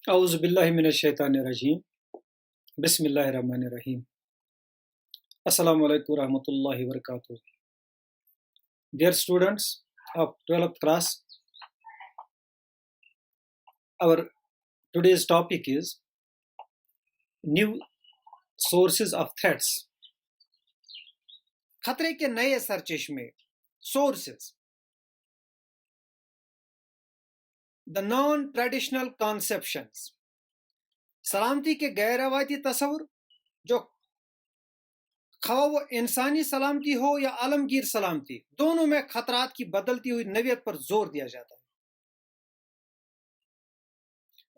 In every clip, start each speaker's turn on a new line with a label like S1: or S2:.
S1: औज़ु बिल्लाहि मिनश शैतानिर रजीम। बिस्मिल्लाहिर रहमानिर रहीम। Assalamu alaikum warahmatullahi wabarakatuh. Dear students of 12th class, our today's topic is new sources of threats. खतरे के नए सरचश्मे, sources. The non-traditional conceptions. सलामती के गैर रवायती तस्वुर जो खवा वो इंसानी सलामती हो या आलमगीर सलामती, दोनों में खतरात की बदलती हुई नवियत पर जोर दिया जाता है।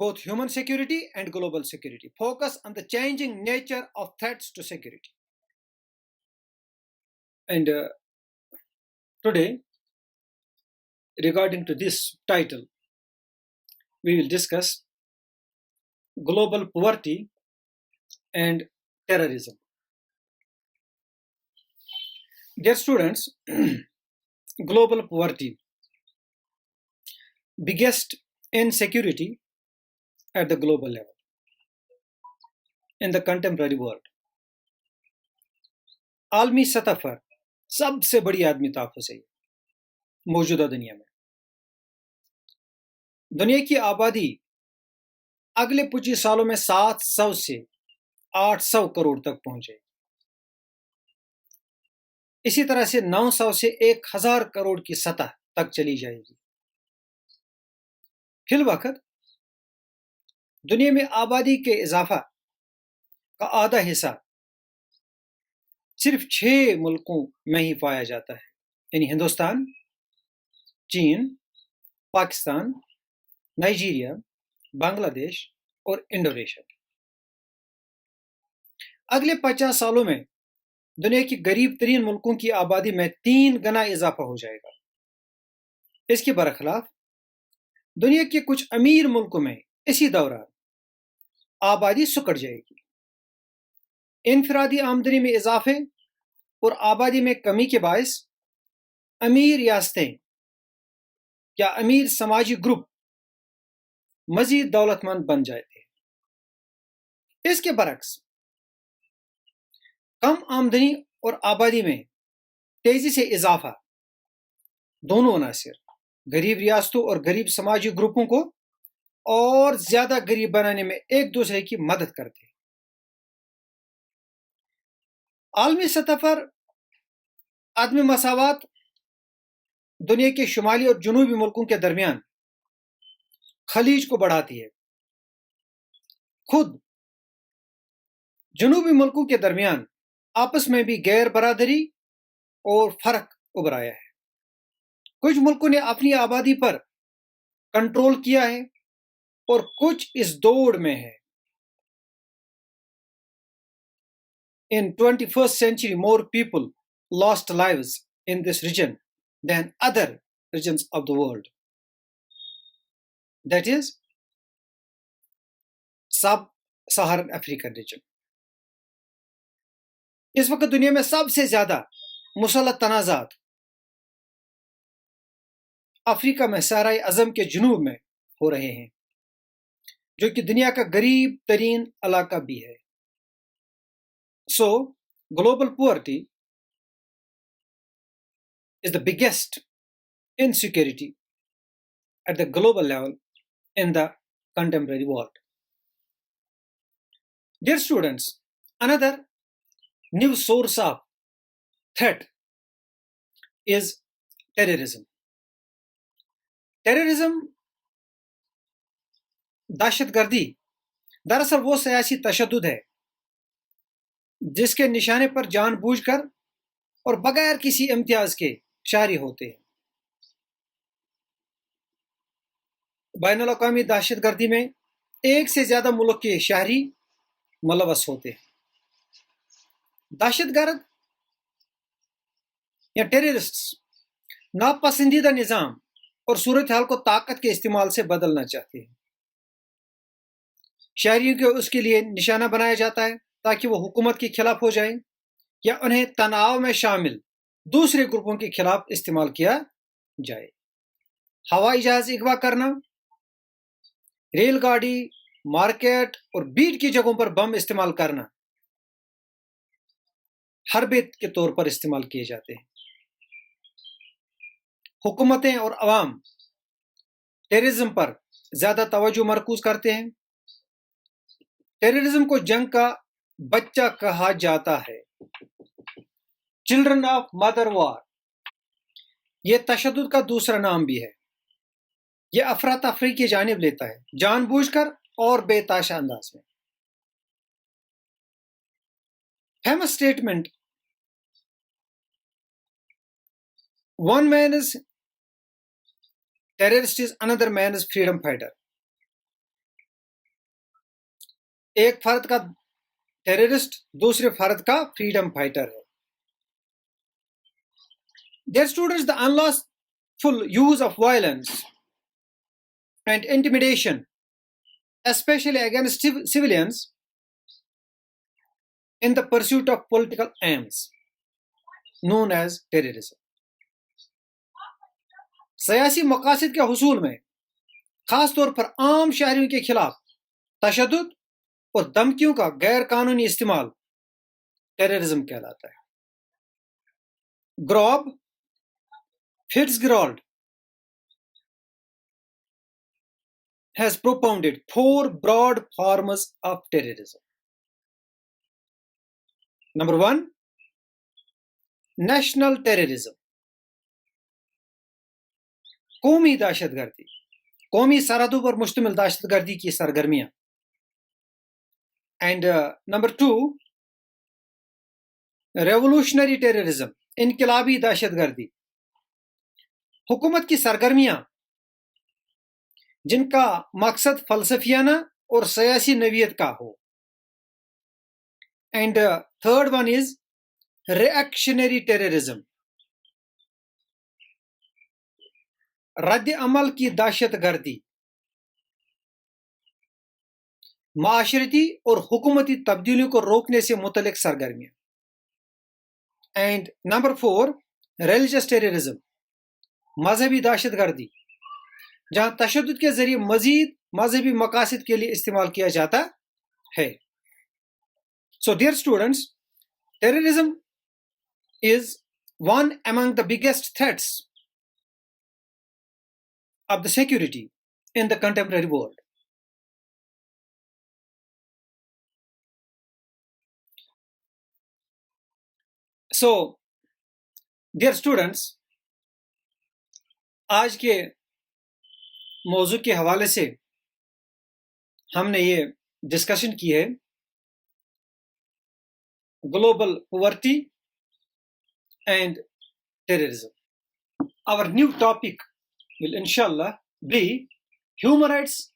S1: Both human security and global security focus on the changing nature of threats to security. And today, regarding to this title, we will discuss global poverty and terrorism. Dear students, global poverty, biggest insecurity at the global level in the contemporary world. आलमी सतह पर सबसे बड़ी आदमी ताफुस है मौजूदा दुनिया में। दुनिया की आबादी अगले 25 सालों में 700 से 800 करोड़ तक पहुंचे। इसी तरह से 900 से 1000 करोड़ की सतह तक चली जाएगी। फिल वक्त दुनिया में आबादी के इजाफा का आधा हिस्सा सिर्फ 6 मुल्कों में ही पाया जाता है, यानी हिंदुस्तान, चीन, पाकिस्तान, नाइजीरिया, बांग्लादेश और इंडोनेशिया। अगले 50 सालों में दुनिया की गरीब तरीन मुल्कों की आबादी में 3 गुना इजाफा हो जाएगा। इसके बरखिलाफ दुनिया के कुछ अमीर मुल्कों में इसी दौरान आबादी सुकड़ जाएगी। इनफरादी आमदनी में इजाफे और आबादी में कमी के बायस अमीर रियासतें या अमीर समाजी ग्रुप मजीद दौलतमंद बन जाते हैं। इसके बरक्स कम आमदनी और आबादी में तेजी से इजाफा दोनों अनासिर गरीब रियासतों और गरीब समाजी ग्रुपों को और ज्यादा गरीब बनाने में एक दूसरे की मदद करते हैं। आलमी सतह पर आदमी मसावत दुनिया के शुमाली और जनूबी मुल्कों के दरमियान खलीज को बढ़ाती है। खुद जनूबी मुल्कों के दरमियान आपस में भी गैर बरादरी और फर्क उभर आया है। कुछ मुल्कों ने अपनी आबादी पर कंट्रोल किया है और कुछ इस दौड़ में है। In 21st century, more people lost lives in this region than other regions of the world. That is, Sub-Saharan African region. इस वक्त दुनिया में सबसे ज्यादा मुसल्लत तनाज़ात अफ्रीका में सहराए अज़म के जुनूब में हो रहे हैं, जो कि दुनिया का गरीब तरीन इलाका भी है। So, global poverty is the biggest insecurity at the global level in the contemporary world. Dear students, another new source of threat is terrorism. Terrorism, दहशतगर्दी, दरअसल वो सियासी तशद्दुद है जिसके निशाने पर जानबूझकर और बगैर किसी इम्तियाज के शारी होते हैं। बैनुल-अक़वामी दहशतगर्दी में एक से ज्यादा मुल्क के शहरी मुलव्वस होते हैं। दहशतगर्द या टेररिस्ट्स नापसंदीदा निज़ाम और सूरत हाल को ताकत के इस्तेमाल से बदलना चाहते हैं। शहरियों को उसके लिए निशाना बनाया जाता है ताकि वो हुकूमत के खिलाफ हो जाए या उन्हें तनाव में शामिल दूसरे ग्रुपों के खिलाफ इस्तेमाल किया जाए। हवाई जहाज अगवा करना, रेलगाड़ी मार्केट और बीट की जगहों पर बम इस्तेमाल करना हरबे के तौर पर इस्तेमाल किए जाते हैं। हुकूमतें और अवाम टेररिज्म पर ज्यादा तवज्जो मरकूज करते हैं। टेररिज्म को जंग का बच्चा कहा जाता है, चिल्ड्रन ऑफ मदर वार। यह तशद्दुद का दूसरा नाम भी है। यह अफरा तफरी की जानिब लेता है, जानबूझकर और बेताशा अंदाज में। Famous statement, one man is terrorist is another man is freedom fighter. एक फर्द का टेररिस्ट दूसरे फर्द का फ्रीडम फाइटर है। Dear students, the unlawful use of violence and intimidation, especially against civilians in the pursuit of political aims, known as terrorism. सियासी मकासद के हुसूल में खास तौर पर आम शहरियों के खिलाफ तशद्दुद और धमकियों का गैर कानूनी इस्तेमाल टेररिज्म कहलाता है। ग्रॉब Fitzgerald has propounded 4 broad forms of terrorism. Number 1, national terrorism, कौमी दहशतगर्दी, कौमी सरहदों पर मुश्तमिल दहशतगर्दी की सरगर्मियां। एंड नंबर 2, रेवोल्यूशनरी टेररिज्म, इनकलाबी दहशतगर्दी, हुकूमत की सरगर्मियां जिनका मकसद फलसफियाना और सियासी नवीयत का हो। And third one is reactionary terrorism, रद्द अमल की दहशतगर्दी, माशरती और हुकूमती तब्दीलियों को रोकने से मुतल्लिक सरगर्मियां। एंड नंबर 4, रिलीजियस टेररिज्म, मजहबी दहशतगर्दी, जहां तशद्दुद के जरिए मजीद मजहबी मकासद के लिए इस्तेमाल किया जाता है। So dear students, terrorism is one among the biggest threats of the security in the contemporary world. So, dear students, आज के मौजू के हवाले से हमने ये डिस्कशन की है, global poverty and terrorism. Our new topic will inshallah be human rights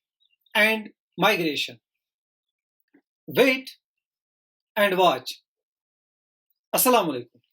S1: and migration. Wait and watch. Assalamu alaikum.